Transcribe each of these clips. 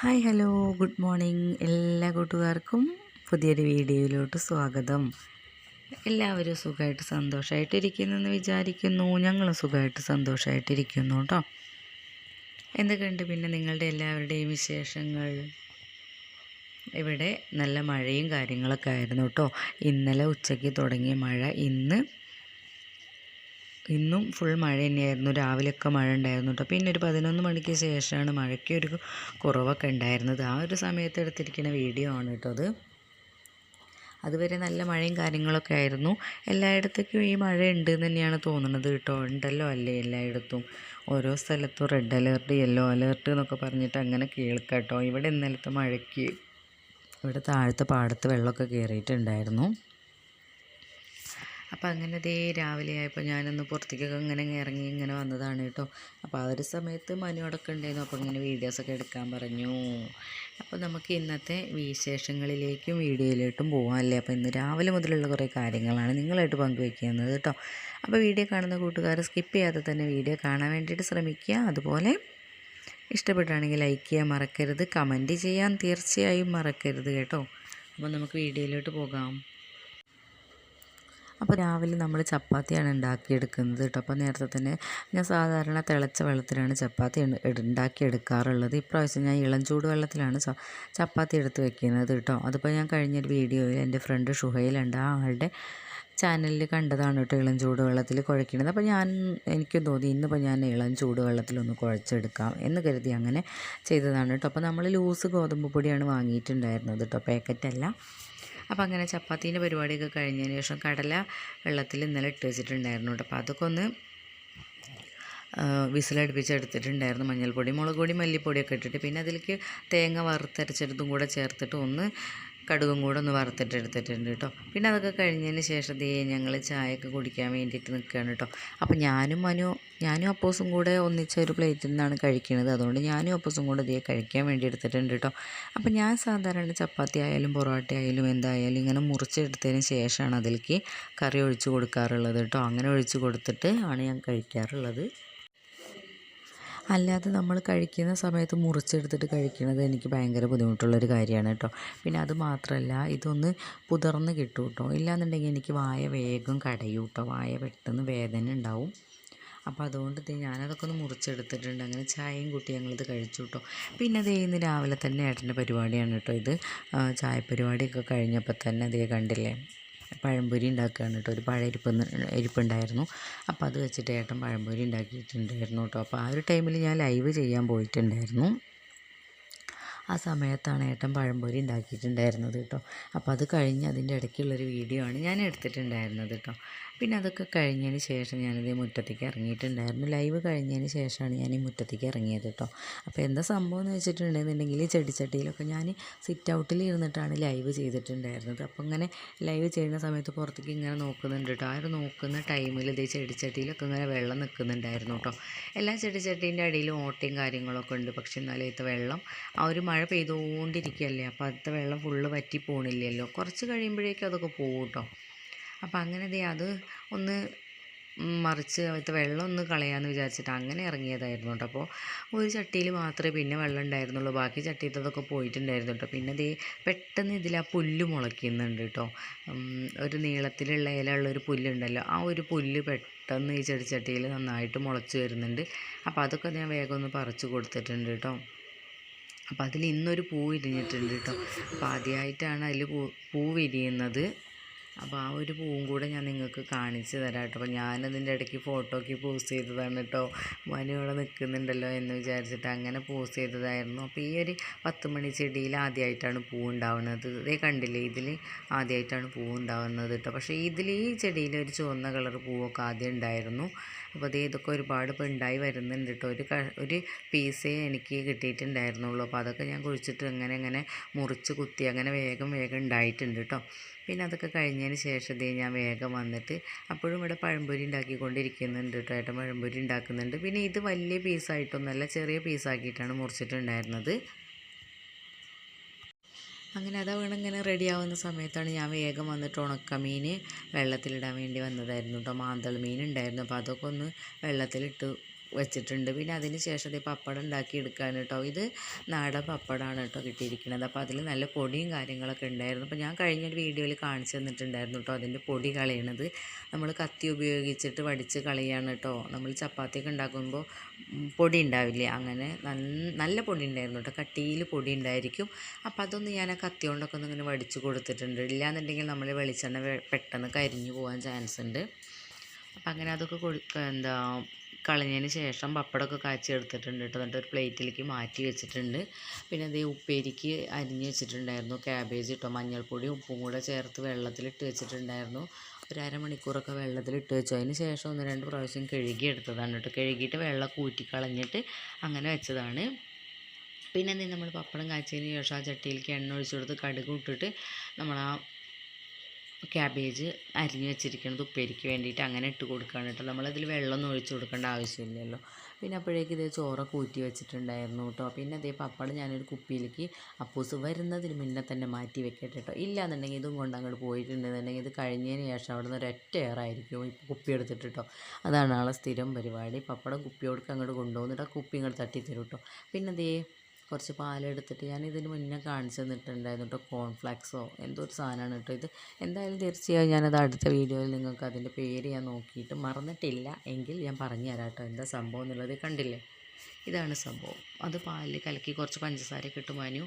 Hi hello good morning എല്ലാ കൂട്ടുകാർക്കും പുതിയൊരു വീഡിയോയിലോട്ട് സ്വാഗതം. എല്ലാവരും സുഖമായിട്ട് സന്തോഷമായിട്ടിരിക്കുന്നെന്ന് വിചാരിക്കുന്നു. ഞങ്ങളും സുഖമായിട്ട് സന്തോഷമായിട്ടിരിക്കുന്നു കേട്ടോ. എന്തൊക്കെയുണ്ട് പിന്നെ നിങ്ങളുടെ എല്ലാവരുടെയും വിശേഷങ്ങൾ? ഇവിടെ നല്ല മഴയും കാര്യങ്ങളൊക്കെ ആയിരുന്നു കേട്ടോ. ഇന്നലെ ഉച്ചയ്ക്ക് തുടങ്ങിയ മഴ ഇന്നും ഫുൾ മഴ തന്നെയായിരുന്നു. രാവിലെയൊക്കെ മഴ ഉണ്ടായിരുന്നു കേട്ടോ. പിന്നെ ഒരു 11 മണിക്ക് ശേഷമാണ് മഴയ്ക്കൊരു കുറവൊക്കെ ഉണ്ടായിരുന്നത്. ആ ഒരു സമയത്ത് എടുത്തിരിക്കുന്ന വീഡിയോ ആണ് കേട്ടോ അത്. അതുവരെ നല്ല മഴയും കാര്യങ്ങളൊക്കെ ആയിരുന്നു. എല്ലായിടത്തേക്കും ഈ മഴ ഉണ്ട് എന്ന് തന്നെയാണ് തോന്നുന്നത് കേട്ടോ. ഉണ്ടല്ലോ അല്ലേ എല്ലായിടത്തും. ഓരോ സ്ഥലത്തും റെഡ് അലേർട്ട്, യെല്ലോ അലേർട്ട് എന്നൊക്കെ പറഞ്ഞിട്ട് അങ്ങനെ കേൾക്കാം കേട്ടോ. ഇവിടെ ഇന്നലത്തെ മഴയ്ക്ക് ഇവിടെ താഴത്തെ പാടത്ത് വെള്ളമൊക്കെ കയറിയിട്ടുണ്ടായിരുന്നു. അപ്പോൾ അങ്ങനെ രാവിലെ ആയപ്പോൾ ഞാനൊന്ന് പുറത്തേക്കൊക്കെ ഇങ്ങനെ വന്നതാണ് കേട്ടോ. അപ്പോൾ ആ ഒരു സമയത്ത് മനോടൊക്കെ ഉണ്ടായിരുന്നു. അപ്പോൾ ഇങ്ങനെ വീഡിയോസൊക്കെ എടുക്കാൻ പറഞ്ഞു. അപ്പോൾ നമുക്ക് ഇന്നത്തെ വിശേഷങ്ങളിലേക്കും വീഡിയോയിലോട്ടും പോകാമല്ലേ. അപ്പോൾ ഇന്ന് രാവിലെ മുതലുള്ള കുറേ കാര്യങ്ങളാണ് നിങ്ങളായിട്ട് പങ്കുവയ്ക്കുന്നത് കേട്ടോ. അപ്പോൾ വീഡിയോ കാണുന്ന കൂട്ടുകാർ സ്കിപ്പ് ചെയ്യാതെ തന്നെ വീഡിയോ കാണാൻ വേണ്ടിയിട്ട് ശ്രമിക്കുക. അതുപോലെ ഇഷ്ടപ്പെട്ടാണെങ്കിൽ ലൈക്ക് ചെയ്യാൻ മറക്കരുത്, കമൻറ്റ് ചെയ്യാൻ തീർച്ചയായും മറക്കരുത് കേട്ടോ. അപ്പോൾ നമുക്ക് വീഡിയോയിലോട്ട് പോകാം. അപ്പോൾ രാവിലെ നമ്മൾ ചപ്പാത്തിയാണ് ഉണ്ടാക്കിയെടുക്കുന്നത് കേട്ടോ. അപ്പോൾ നേരത്തെ തന്നെ ഞാൻ സാധാരണ തിളച്ച വെള്ളത്തിലാണ് ചപ്പാത്തി ഉണ്ടാക്കിയെടുക്കാറുള്ളത്. ഇപ്രാവശ്യം ഞാൻ ഇളം ചൂട് വെള്ളത്തിലാണ് ചപ്പാത്തി എടുത്ത് വെക്കുന്നത് കേട്ടോ. അതിപ്പോൾ ഞാൻ കഴിഞ്ഞൊരു വീഡിയോയിൽ എൻ്റെ ഫ്രണ്ട് ഷുഹൈലുണ്ട്, ആ ആളുടെ ചാനലിൽ കണ്ടതാണ് കേട്ടോ ഇളം ചൂട് വെള്ളത്തിൽ കുഴയ്ക്കുന്നത്. അപ്പോൾ എനിക്കും തോന്നി ഇന്നിപ്പോൾ ഞാൻ ഇളം ചൂട് വെള്ളത്തിലൊന്ന് കുഴച്ചെടുക്കാം എന്ന് കരുതി അങ്ങനെ ചെയ്തതാണ് കേട്ടോ. അപ്പോൾ നമ്മൾ ലൂസ് ഗോതമ്പ് പൊടിയാണ് വാങ്ങിയിട്ടുണ്ടായിരുന്നത് കേട്ടോ, പാക്കറ്റല്ല. അപ്പോൾ അങ്ങനെ ചപ്പാത്തീൻ്റെ പരിപാടിയൊക്കെ കഴിഞ്ഞതിന് ശേഷം കടല വെള്ളത്തിൽ ഇന്നലെ ഇട്ട് വെച്ചിട്ടുണ്ടായിരുന്നു കേട്ടോ. അപ്പോൾ അതൊക്കെ ഒന്ന് വിസിലടുപ്പിച്ചെടുത്തിട്ടുണ്ടായിരുന്നു. മഞ്ഞൾപ്പൊടി, മുളക് പൊടി, മല്ലിപ്പൊടിയൊക്കെ ഇട്ടിട്ട് പിന്നെ അതിലേക്ക് തേങ്ങ വറുത്തരച്ചെടുത്തും കൂടെ ചേർത്തിട്ട് ഒന്ന് കടുകും കൂടെ ഒന്ന് വറുത്തിട്ടെടുത്തിട്ടുണ്ട് കേട്ടോ. പിന്നെ അതൊക്കെ കഴിഞ്ഞതിന് ശേഷം ഞങ്ങൾ ചായയൊക്കെ കുടിക്കാൻ വേണ്ടിയിട്ട് നിൽക്കുകയാണ് കേട്ടോ. അപ്പോൾ ഞാനും അപ്പോസും കൂടെ ഒന്നിച്ച ഒരു പ്ലേറ്റിൽ നിന്നാണ് കഴിക്കുന്നത്. അതുകൊണ്ട് ഞാനും അപ്പോസും കൂടെ കഴിക്കാൻ വേണ്ടി എടുത്തിട്ടുണ്ട് കേട്ടോ. അപ്പോൾ ഞാൻ സാധാരണ ചപ്പാത്തി ആയാലും പൊറോട്ട ആയാലും എന്തായാലും ഇങ്ങനെ മുറിച്ചെടുത്തതിന് ശേഷമാണ് അതിലേക്ക് കറി ഒഴിച്ച് കൊടുക്കാറുള്ളത് കേട്ടോ. അങ്ങനെ ഒഴിച്ച് കൊടുത്തിട്ട് ആണ് ഞാൻ കഴിക്കാറുള്ളത്. അല്ലാതെ നമ്മൾ കഴിക്കുന്ന സമയത്ത് മുറിച്ചെടുത്തിട്ട് കഴിക്കുന്നത് എനിക്ക് ഭയങ്കര ബുദ്ധിമുട്ടുള്ളൊരു കാര്യമാണ് കേട്ടോ. പിന്നെ അത് മാത്രമല്ല ഇതൊന്ന് പുതിർന്ന് കിട്ടും കേട്ടോ. ഇല്ലാന്നുണ്ടെങ്കിൽ എനിക്ക് വായ വേഗം കടയും കേട്ടോ. വായ പെട്ടെന്ന് വേദന ഉണ്ടാവും. അപ്പോൾ അതുകൊണ്ട് ഞാനതൊക്കെ ഒന്ന് മുറിച്ചെടുത്തിട്ടുണ്ട്. അങ്ങനെ ചായയും കൂട്ടി ഞങ്ങളിത് കഴിച്ചു കേട്ടോ. പിന്നെ ഇന്ന് രാവിലെ തന്നെ ഏട്ടൻ്റെ പരിപാടിയാണ് കേട്ടോ ഇത്. ചായ പരിപാടിയൊക്കെ കഴിഞ്ഞപ്പോൾ തന്നെ കണ്ടില്ലേ, പഴംപൊരി ഉണ്ടാക്കുകയാണ് കേട്ടോ. ഒരു ഇരിപ്പുണ്ടായിരുന്നു. അപ്പോൾ അത് വെച്ചിട്ട് ഏട്ടൻ പഴംപൊരി ഉണ്ടാക്കിയിട്ടുണ്ടായിരുന്നു കേട്ടോ. അപ്പോൾ ആ ഒരു ടൈമിൽ ഞാൻ ലൈവ് ചെയ്യാൻ പോയിട്ടുണ്ടായിരുന്നു. ആ സമയത്താണ് ഏട്ടൻ പഴംപൊരി ഉണ്ടാക്കിയിട്ടുണ്ടായിരുന്നത് കേട്ടോ. അപ്പോൾ അത് കഴിഞ്ഞ് അതിൻ്റെ ഇടയ്ക്കുള്ളൊരു വീഡിയോ ആണ് ഞാൻ എടുത്തിട്ടുണ്ടായിരുന്നത് കേട്ടോ. പിന്നെ അതൊക്കെ കഴിഞ്ഞതിന് ശേഷം ഞാനിത് മുറ്റത്തേക്ക് ഇറങ്ങിയിട്ടുണ്ടായിരുന്നു. ലൈവ് കഴിഞ്ഞതിന് ശേഷമാണ് ഞാൻ ഈ മുറ്റത്തേക്ക് ഇറങ്ങിയത് കേട്ടോ. അപ്പോൾ എന്താ സംഭവം എന്ന് വെച്ചിട്ടുണ്ടെന്നുണ്ടെങ്കിൽ ചെടിച്ചട്ടിയിലൊക്കെ ഞാൻ സിറ്റ് ഔട്ടിൽ ഇരുന്നിട്ടാണ് ലൈവ് ചെയ്തിട്ടുണ്ടായിരുന്നത്. അപ്പോൾ ഇങ്ങനെ ലൈവ് ചെയ്യുന്ന സമയത്ത് പുറത്തേക്ക് ഇങ്ങനെ നോക്കുന്നുണ്ട് കേട്ടോ. ആ ഒരു നോക്കുന്ന ടൈമിൽ ചെടിച്ചട്ടിയിലൊക്കെ ഇങ്ങനെ വെള്ളം നിൽക്കുന്നുണ്ടായിരുന്നു കേട്ടോ. എല്ലാ ചെടിച്ചട്ടീൻ്റെ അടിയിലും ഓട്ടയും കാര്യങ്ങളൊക്കെ ഉണ്ട്. പക്ഷെ എന്നാലും വെള്ളം ആ ഒരു മഴ പെയ്തുകൊണ്ടിരിക്കുകയല്ലേ, അപ്പോൾ അടുത്ത വെള്ളം ഫുള്ള് വറ്റി പോകണില്ലല്ലോ. കുറച്ച് കഴിയുമ്പോഴേക്കും അതൊക്കെ പോകും കേട്ടോ. അപ്പോൾ അങ്ങനെ അത് ഒന്ന് മറിച്ച് അതിലത്തെ വെള്ളം ഒന്ന് കളയാമെന്ന് വിചാരിച്ചിട്ട് അങ്ങനെ ഇറങ്ങിയതായിരുന്നു കേട്ടോ. അപ്പോൾ ഒരു ചട്ടിയിൽ മാത്രമേ പിന്നെ വെള്ളം ഉണ്ടായിരുന്നുള്ളൂ, ബാക്കി ചട്ടിയിലതൊക്കെ പോയിട്ടുണ്ടായിരുന്നു കേട്ടോ. പിന്നെ പെട്ടെന്ന് ഇതിൽ ആ പുല്ല് മുളയ്ക്കുന്നുണ്ട് കേട്ടോ. ഒരു നീളത്തിലുള്ള ഇലയുള്ളൊരു പുല്ലുണ്ടല്ലോ, ആ ഒരു പുല്ല് പെട്ടെന്ന് ഈ ചെടിച്ചട്ടിയിൽ നന്നായിട്ട് മുളച്ച് വരുന്നുണ്ട്. അപ്പോൾ അതൊക്കെ ഞാൻ വേഗം ഒന്ന് പറിച്ച് കൊടുത്തിട്ടുണ്ട് കേട്ടോ. അപ്പോൾ അതിൽ ഇന്നൊരു പൂ വിരിഞ്ഞിട്ടുണ്ട് കേട്ടോ. അപ്പോൾ ആദ്യമായിട്ടാണ് അതിൽ പൂ വിരിയുന്നത്. അപ്പോൾ ആ ഒരു പൂവും കൂടെ ഞാൻ നിങ്ങൾക്ക് കാണിച്ച് തരാം കേട്ടോ. അപ്പോൾ ഞാനതിൻ്റെ ഇടയ്ക്ക് ഫോട്ടോയ്ക്ക് പോസ്റ്റ് ചെയ്തതാണ് കേട്ടോ. മനു ഇവിടെ നിൽക്കുന്നുണ്ടല്ലോ എന്ന് വിചാരിച്ചിട്ട് അങ്ങനെ പോസ്റ്റ് ചെയ്തതായിരുന്നു. അപ്പോൾ ഈ ഒരു 10 മണി ചെടിയിൽ ആദ്യമായിട്ടാണ് പൂ ഉണ്ടാവുന്നത്. കണ്ടില്ലേ, ഇതിൽ ആദ്യമായിട്ടാണ് പൂ ഉണ്ടാവുന്നത് കേട്ടോ. പക്ഷേ ഈ ചെടിയിൽ ഒരു ചുവന്ന കളർ പൂവൊക്കെ ആദ്യം ഉണ്ടായിരുന്നു. അപ്പോൾ ഇതൊക്കെ ഒരുപാട് ഇപ്പോൾ ഉണ്ടായി വരുന്നുണ്ട് കേട്ടോ. ഒരു പീസേ എനിക്ക് കിട്ടിയിട്ടുണ്ടായിരുന്നുള്ളൂ. അപ്പോൾ അതൊക്കെ ഞാൻ കുഴിച്ചിട്ട് അങ്ങനെ മുറിച്ച് കുത്തി അങ്ങനെ വേഗം ഉണ്ടായിട്ടുണ്ട് കേട്ടോ. പിന്നെ അതൊക്കെ കഴിഞ്ഞതിന് ശേഷം ഞാൻ വേഗം വന്നിട്ട് അപ്പോഴും ഇവിടെ പഴംപൊരി ഉണ്ടാക്കിക്കൊണ്ടിരിക്കുന്നുണ്ട് കേട്ടോ. ഏട്ടൻ പഴംപൊരി ഉണ്ടാക്കുന്നുണ്ട്. പിന്നെ ഇത് വലിയ പീസായിട്ടൊന്നുമല്ല, ചെറിയ പീസാക്കിയിട്ടാണ് മുറിച്ചിട്ടുണ്ടായിരുന്നത്. അങ്ങനെ ഇങ്ങനെ റെഡിയാവുന്ന സമയത്താണ് ഞാൻ വേഗം വന്നിട്ട് ഉണക്കമീൻ വെള്ളത്തിലിടാൻ വേണ്ടി വന്നതായിരുന്നു കേട്ടോ. മാന്തൾ മീൻ ഉണ്ടായിരുന്നു. അപ്പോൾ അതൊക്കെ ഒന്ന് വെള്ളത്തിലിട്ട് വെച്ചിട്ടുണ്ട്. പിന്നെ അതിന് ശേഷം ഇത് പപ്പടം ഉണ്ടാക്കി എടുക്കാൻ കേട്ടോ. ഇത് നാടൻ പപ്പടമാണ് കേട്ടോ കിട്ടിയിരിക്കുന്നത്. അപ്പോൾ അതിൽ നല്ല പൊടിയും കാര്യങ്ങളൊക്കെ ഉണ്ടായിരുന്നു. അപ്പോൾ ഞാൻ കഴിഞ്ഞൊരു വീഡിയോയിൽ കാണിച്ചു തന്നിട്ടുണ്ടായിരുന്നു കേട്ടോ അതിൻ്റെ പൊടി കളയണത്. നമ്മൾ കത്തി ഉപയോഗിച്ചിട്ട് വടിച്ച് കളയാണ് കേട്ടോ. നമ്മൾ ചപ്പാത്തിയൊക്കെ ഉണ്ടാക്കുമ്പോൾ പൊടി ഉണ്ടാവില്ലേ, അങ്ങനെ നല്ല പൊടി ഉണ്ടായിരുന്നു കേട്ടോ, കട്ടിയിൽ പൊടി ഉണ്ടായിരിക്കും. അപ്പോൾ അതൊന്ന് ഞാൻ ആ കത്തി കൊണ്ടൊക്കെ ഒന്ന് ഇങ്ങനെ വടിച്ച് കൊടുത്തിട്ടുണ്ട്. ഇല്ലാന്നുണ്ടെങ്കിൽ നമ്മൾ വെളിച്ചെണ്ണ പെട്ടെന്ന് കരിഞ്ഞു പോകാൻ ചാൻസ് ഉണ്ട്. അപ്പം അങ്ങനെ അതൊക്കെ കളഞ്ഞതിന് ശേഷം പപ്പടമൊക്കെ കാച്ചി എടുത്തിട്ടുണ്ട് കേട്ടോ. എന്നിട്ട് ഒരു പ്ലേറ്റിലേക്ക് മാറ്റി വെച്ചിട്ടുണ്ട്. പിന്നെ അതേ ഉപ്പേരിക്ക് അരിഞ്ഞ് വെച്ചിട്ടുണ്ടായിരുന്നു ക്യാബേജ് കേട്ടോ. മഞ്ഞൾപ്പൊടി ഉപ്പും കൂടെ ചേർത്ത് വെള്ളത്തിലിട്ട് വെച്ചിട്ടുണ്ടായിരുന്നു. ഒരു അരമണിക്കൂറൊക്കെ വെള്ളത്തിലിട്ട് വെച്ചു. അതിന് ശേഷം 1-2 പ്രാവശ്യം കഴുകിയെടുത്തതാണ് കേട്ടോ. കഴുകിയിട്ട് വെള്ളം കൂറ്റി കളഞ്ഞിട്ട് അങ്ങനെ വെച്ചതാണ്. പിന്നെ നമ്മൾ പപ്പടം കാച്ചതിന് ശേഷം ആ ചട്ടിയിലേക്ക് എണ്ണ ഒഴിച്ചു കൊടുത്ത് കടുക് ഇട്ടിട്ട് നമ്മൾ ആ ക്യാബേജ് അരിഞ്ഞ് വെച്ചിരിക്കുന്നത് ഉപ്പേരിക്ക് വേണ്ടിയിട്ട് അങ്ങനെ ഇട്ട് കൊടുക്കുകയാണ് കേട്ടോ. നമ്മളതിൽ വെള്ളമൊന്നും ഒഴിച്ച് കൊടുക്കേണ്ട ആവശ്യമില്ലല്ലോ. പിന്നെ അപ്പോഴേക്ക് ഇതേ ചോറൊക്കെ ഊറ്റി വെച്ചിട്ടുണ്ടായിരുന്നു കേട്ടോ. പിന്നെ അതേ പപ്പടം ഞാനൊരു കുപ്പിയിലേക്ക് അപ്പൂസ് വരുന്നതിന് മുന്നേ തന്നെ മാറ്റി വെക്കട്ടെ കേട്ടോ. ഇല്ലാന്നുണ്ടെങ്കിൽ ഇതും കൊണ്ട് അങ്ങോട്ട് പോയിട്ടുണ്ടെന്നുണ്ടെങ്കിൽ ഇത് കഴിഞ്ഞതിന് ശേഷം അവിടെ നിന്ന് ഒരൊറ്റ എയറായിരിക്കും ഇപ്പോൾ കുപ്പി എടുത്തിട്ട് കേട്ടോ. അതാണ് ആളെ സ്ഥിരം പരിപാടി. പപ്പടം കുപ്പിയോടക്ക് അങ്ങോട്ട് കൊണ്ടുപോകുന്നിട്ട് ആ കുപ്പി ഇങ്ങോട്ട് തട്ടിത്തരും കേട്ടോ. പിന്നെ അതേ കുറച്ച് പാലെടുത്തിട്ട് ഞാൻ ഇതിന് മുന്നേ കാണിച്ചു തന്നിട്ടുണ്ടായിരുന്നു കേട്ടോ. കോൺഫ്ലാക്സോ എന്തോ ഒരു സാധനമാണ് കേട്ടോ ഇത്. എന്തായാലും തീർച്ചയായും ഞാനത് അടുത്ത വീഡിയോയിൽ നിങ്ങൾക്ക് അതിൻ്റെ പേര് ഞാൻ നോക്കിയിട്ട് മറന്നിട്ടില്ല എങ്കിൽ ഞാൻ പറഞ്ഞു തരാം കേട്ടോ എന്താ സംഭവം എന്നുള്ളത്. കണ്ടില്ലേ, ഇതാണ് സംഭവം. അത് പാലിൽ കലക്കി കുറച്ച് പഞ്ചസാരയൊക്കെ ഇട്ട് മനു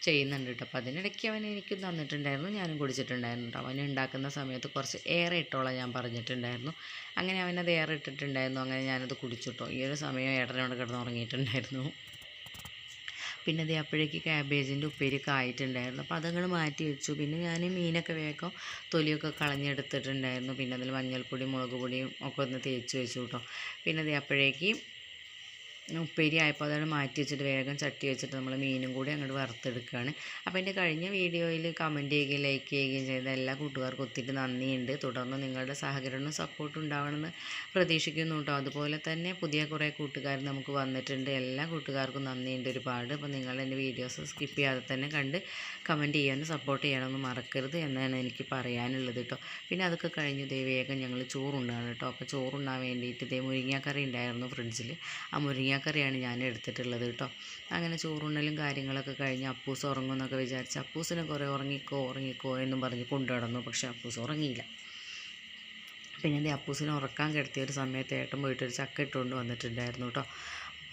ചെയ്യുന്നുണ്ട് കേട്ടോ. അപ്പോൾ അതിനിടയ്ക്ക് അവൻ എനിക്കും തന്നിട്ടുണ്ടായിരുന്നു, ഞാനും കുടിച്ചിട്ടുണ്ടായിരുന്നു കേട്ടോ. അവൻ ഉണ്ടാക്കുന്ന സമയത്ത് കുറച്ച് ഏറെ ഇട്ടോളാം ഞാൻ പറഞ്ഞിട്ടുണ്ടായിരുന്നു. അങ്ങനെ അവനത് ഏറെ ഇട്ടിട്ടുണ്ടായിരുന്നു. അങ്ങനെ ഞാനത് കുടിച്ചിട്ടോ. ഈ ഒരു സമയം ഏട്ടനോട് കിടന്ന് ഉറങ്ങിയിട്ടുണ്ടായിരുന്നു. പിന്നെ അത് അപ്പോഴേക്ക് ക്യാബേജിൻ്റെ ഉപ്പേരിയൊക്കെ ആയിട്ടുണ്ടായിരുന്നു. അപ്പോൾ അതങ്ങൾ മാറ്റി വെച്ചു. പിന്നെ ഞാൻ മീനൊക്കെ വേഗം തൊലിയൊക്കെ കളഞ്ഞെടുത്തിട്ടുണ്ടായിരുന്നു. പിന്നെ അതിൽ മഞ്ഞൾപ്പൊടി മുളക് പൊടിയും ഒക്കെ ഒന്ന് തേച്ച് വെച്ചു കേട്ടോ. പിന്നെ അത് അപ്പോഴേക്ക് ഉപ്പേരി ആയപ്പോൾ അതാണ് മാറ്റി വെച്ചിട്ട് വേഗം ചട്ടി വെച്ചിട്ട് നമ്മൾ മീനും കൂടി അങ്ങോട്ട് വറുത്തെടുക്കുകയാണ്. അപ്പോൾ എൻ്റെ കഴിഞ്ഞ വീഡിയോയിൽ കമൻറ്റ് ചെയ്യുകയും ലൈക്ക് ചെയ്യുകയും ചെയ്ത എല്ലാ കൂട്ടുകാർക്കും ഒത്തിരി നന്ദിയുണ്ട്. തുടർന്ന് നിങ്ങളുടെ സഹകരണവും സപ്പോർട്ടും ഉണ്ടാവണമെന്ന് പ്രതീക്ഷിക്കുന്നു കേട്ടോ. അതുപോലെ തന്നെ പുതിയ കുറേ കൂട്ടുകാർ നമുക്ക് വന്നിട്ടുണ്ട്. എല്ലാ കൂട്ടുകാർക്കും നന്ദിയുണ്ട് ഒരുപാട്. അപ്പോൾ നിങ്ങൾ എൻ്റെ വീഡിയോസ് സ്കിപ്പ് ചെയ്യാതെ തന്നെ കണ്ട് കമൻറ്റ് ചെയ്യാനും സപ്പോർട്ട് ചെയ്യണമെന്ന് മറക്കരുത് എന്നാണ് എനിക്ക് പറയാനുള്ളത് കേട്ടോ. പിന്നെ അതൊക്കെ കഴിഞ്ഞ് വേഗം ഞങ്ങൾ ചോറുണ്ടാണ് കേട്ടോ. അപ്പോൾ ചോറുണ്ടാൻ വേണ്ടിയിട്ട് മുരിങ്ങാക്കറി ഉണ്ടായിരുന്നു ഫ്രിഡ്ജിൽ. ആ മുരിങ്ങാക്കറിയാണ് ഞാൻ എടുത്തിട്ടുള്ളത് കേട്ടോ. അങ്ങനെ ചോറുണ്ണലും കാര്യങ്ങളൊക്കെ കഴിഞ്ഞ് അപ്പൂസ് ഉറങ്ങുമെന്നൊക്കെ വിചാരിച്ച് അപ്പൂസിനെ കുറേ ഉറങ്ങിക്കോ എന്നും പറഞ്ഞ് കൊണ്ടുനടന്നു. പക്ഷേ അപ്പൂസ് ഉറങ്ങിയില്ല. പിന്നെ അത് അപ്പൂസിനെ ഉറക്കാൻ കിടത്തിയ ഒരു സമയത്ത് ഏട്ടൻ പോയിട്ടൊരു ചക്ക ഇട്ടുകൊണ്ട് വന്നിട്ടുണ്ടായിരുന്നു കേട്ടോ.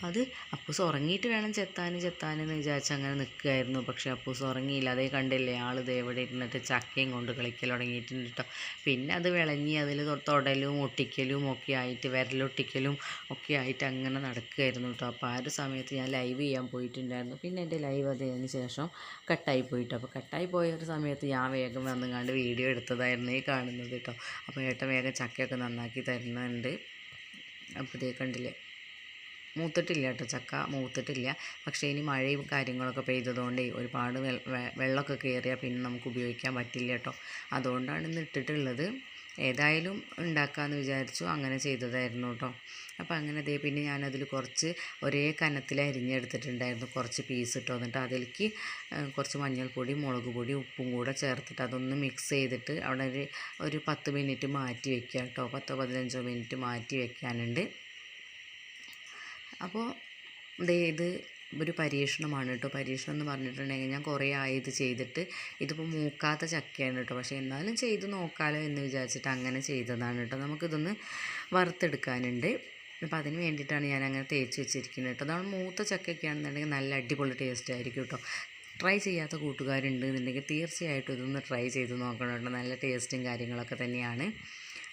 അത് അപ്പൂസ് ഉറങ്ങിയിട്ട് വേണം ചെത്താനെന്ന് വിചാരിച്ച് അങ്ങനെ നിൽക്കുകയായിരുന്നു. പക്ഷേ അപ്പൂസ് ഉറങ്ങിയില്ല. അതേ കണ്ടില്ലേ, ആൾ എവിടെ ഇരുന്നിട്ട് ചക്കയും കൊണ്ട് കളിക്കൽ തുടങ്ങിയിട്ടുണ്ട് കേട്ടോ. പിന്നെ അത് വിളഞ്ഞി അതിൽ തൊടലും ഒട്ടിക്കലും ഒക്കെ ആയിട്ട് വിരലൊട്ടിക്കലും ഒക്കെ ആയിട്ട് അങ്ങനെ നടക്കുകയായിരുന്നു കേട്ടോ. അപ്പോൾ ആ ഒരു സമയത്ത് ഞാൻ ലൈവ് ചെയ്യാൻ പോയിട്ടുണ്ടായിരുന്നു. പിന്നെ എൻ്റെ ലൈവ് അതിന് ശേഷം കട്ടായി പോയിട്ടോ. അപ്പോൾ കട്ടായി പോയ ഒരു സമയത്ത് ഞാൻ വേഗം വന്നുകൊണ്ട് വീഡിയോ എടുത്തതായിരുന്നു ഈ കാണുന്നത് കേട്ടോ. അപ്പോൾ ഏട്ടൻ വേഗം ചക്കയൊക്കെ നന്നാക്കി തരുന്നുണ്ട്. അപ്പോൾ ഇതേ കണ്ടില്ലേ, മൂത്തിട്ടില്ല കേട്ടോ, ചക്ക മൂത്തിട്ടില്ല. പക്ഷേ ഇനി മഴയും കാര്യങ്ങളൊക്കെ പെയ്തതുകൊണ്ട് ഒരുപാട് വെള്ളമൊക്കെ കയറിയാൽ പിന്നെ നമുക്ക് ഉപയോഗിക്കാൻ പറ്റില്ല കേട്ടോ. അതുകൊണ്ടാണ് ഇന്ന് ഇട്ടിട്ടുള്ളത്. ഏതായാലും ഉണ്ടാക്കാമെന്ന് വിചാരിച്ചു, അങ്ങനെ ചെയ്തതായിരുന്നു കേട്ടോ. അപ്പോൾ അങ്ങനെ പിന്നെ ഞാനതിൽ കുറച്ച് ഒരേ കനത്തിൽ അരിഞ്ഞെടുത്തിട്ടുണ്ടായിരുന്നു കുറച്ച് പീസ് ഇട്ടോ. എന്നിട്ട് അതിലേക്ക് കുറച്ച് മഞ്ഞൾപ്പൊടി മുളക് പൊടി ഉപ്പും കൂടെ ചേർത്തിട്ട് അതൊന്ന് മിക്സ് ചെയ്തിട്ട് അവിടെ ഒരു 10 മിനിറ്റ് മാറ്റി വെക്കുക കേട്ടോ. 10-15 മിനിറ്റ് മാറ്റി വെക്കാനുണ്ട്. അപ്പോൾ ഇത് ഒരു പരീക്ഷണമാണ് കേട്ടോ. പരീക്ഷണം എന്ന് പറഞ്ഞിട്ടുണ്ടെങ്കിൽ ഞാൻ കുറേ ആയി ഇത് ചെയ്തിട്ട്. ഇതിപ്പോൾ മൂക്കാത്ത ചക്കയാണ് കേട്ടോ. പക്ഷേ എന്നാലും ചെയ്ത് നോക്കാമല്ലോ എന്ന് വിചാരിച്ചിട്ട് അങ്ങനെ ചെയ്തതാണ് കേട്ടോ. നമുക്കിതൊന്ന് വറുത്തെടുക്കാനുണ്ട്. അപ്പോൾ അതിന് വേണ്ടിയിട്ടാണ് ഞാൻ അങ്ങനെ തേച്ച് വെച്ചിരിക്കുന്നത് കേട്ടോ. അതാണ് മൂത്ത ചക്കയൊക്കെ ആണെന്നുണ്ടെങ്കിൽ നല്ല അടിപൊളി ടേസ്റ്റ് ആയിരിക്കും കേട്ടോ. ട്രൈ ചെയ്യാത്ത കൂട്ടുകാരുണ്ട് എന്നുണ്ടെങ്കിൽ തീർച്ചയായിട്ടും ഇതൊന്ന് ട്രൈ ചെയ്ത് നോക്കണം കേട്ടോ. നല്ല ടേസ്റ്റും കാര്യങ്ങളൊക്കെ തന്നെയാണ്.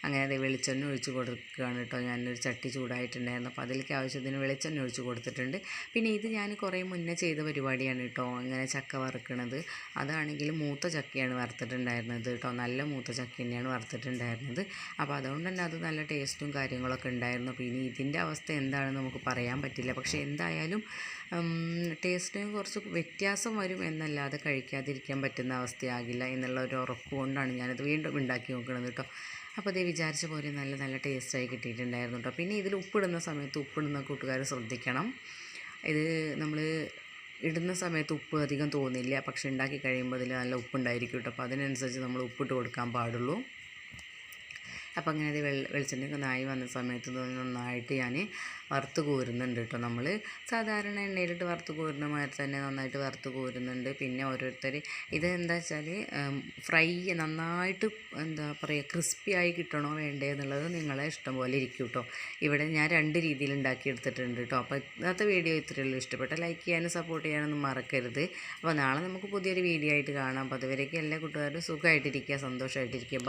അങ്ങനെ അത് വെളിച്ചെണ്ണ ഒഴിച്ച് കൊടുക്കുകയാണ് കേട്ടോ. ഞാനൊരു ചട്ടി ചൂടായിട്ടുണ്ടായിരുന്നു. അപ്പോൾ അതിലേക്ക് ആവശ്യത്തിന് വെളിച്ചെണ്ണ ഒഴിച്ച് കൊടുത്തിട്ടുണ്ട്. പിന്നെ ഇത് ഞാൻ കുറേ മുന്നേ ചെയ്ത പരിപാടിയാണ് കേട്ടോ, അങ്ങനെ ചക്ക വറുക്കണത്. അതാണെങ്കിൽ മൂത്ത ചക്കയാണ് വറുത്തിട്ടുണ്ടായിരുന്നത് കേട്ടോ. നല്ല മൂത്ത ചക്ക തന്നെയാണ് വറുത്തിട്ടുണ്ടായിരുന്നത്. അപ്പോൾ അതുകൊണ്ട് തന്നെ അത് നല്ല ടേസ്റ്റും കാര്യങ്ങളൊക്കെ ഉണ്ടായിരുന്നു. പിന്നെ ഇതിൻ്റെ അവസ്ഥ എന്താണെന്ന് നമുക്ക് പറയാൻ പറ്റില്ല. പക്ഷേ എന്തായാലും ടേസ്റ്റിന് കുറച്ച് വ്യത്യാസം വരും എന്നല്ലാതെ കഴിക്കാതിരിക്കാൻ പറ്റുന്ന അവസ്ഥയാകില്ല എന്നുള്ള ഒരു ഉറപ്പ് കൊണ്ടാണ് ഞാനത് വീണ്ടും ഉണ്ടാക്കി നോക്കുന്നത് കേട്ടോ. അപ്പോൾ അതേ വിചാരിച്ച പോലെ നല്ല ടേസ്റ്റായി കിട്ടിയിട്ടുണ്ടായിരുന്നു കേട്ടോ. പിന്നെ ഇതിൽ ഉപ്പിടുന്ന സമയത്ത് ഉപ്പിടുന്ന കൂട്ടുകാർ ശ്രദ്ധിക്കണം. ഇത് നമ്മൾ ഇടുന്ന സമയത്ത് ഉപ്പ് അധികം തോന്നില്ല, പക്ഷെ ഉണ്ടാക്കി കഴിയുമ്പോൾ അതിൽ നല്ല ഉപ്പുണ്ടായിരിക്കും കേട്ടോ. അപ്പോൾ അതിനനുസരിച്ച് നമ്മൾ ഉപ്പിട്ട് കൊടുക്കാൻ പാടുള്ളൂ. അപ്പോൾ അങ്ങനെ അത് വെളിച്ചെണ്ണയൊക്കെ ഒന്നായി വന്ന സമയത്ത് നന്നായിട്ട് ഞാൻ വറുത്ത് കോരുന്നുണ്ട് കേട്ടോ. നമ്മൾ സാധാരണ എണ്ണയിലിട്ട് വറുത്ത് കോരുന്ന മാതിരി തന്നെ നന്നായിട്ട് വറുത്ത് കോരുന്നുണ്ട്. പിന്നെ ഓരോരുത്തർ ഇത് എന്താ വെച്ചാൽ ഫ്രൈ നന്നായിട്ട് എന്താ പറയുക ക്രിസ്പി ആയി കിട്ടണോ വേണ്ടേ എന്നുള്ളത് നിങ്ങളെ ഇഷ്ടം പോലെ ഇരിക്കും കേട്ടോ. ഇവിടെ ഞാൻ 2 രീതിയിൽ ഉണ്ടാക്കിയെടുത്തിട്ടുണ്ട് കേട്ടോ. അപ്പോൾ ഇന്നത്തെ വീഡിയോ ഇത്രയേ ഉള്ളൂ. ഇഷ്ടപ്പെട്ട ലൈക്ക് ചെയ്യാനും സപ്പോർട്ട് ചെയ്യാനൊന്നും മറക്കരുത്. അപ്പോൾ നാളെ നമുക്ക് പുതിയൊരു വീഡിയോ ആയിട്ട് കാണാം. അപ്പോൾ അതുവരേക്കും എല്ലാ കൂട്ടുകാരും സുഖമായിട്ടിരിക്കുക, സന്തോഷമായിട്ടിരിക്കുക.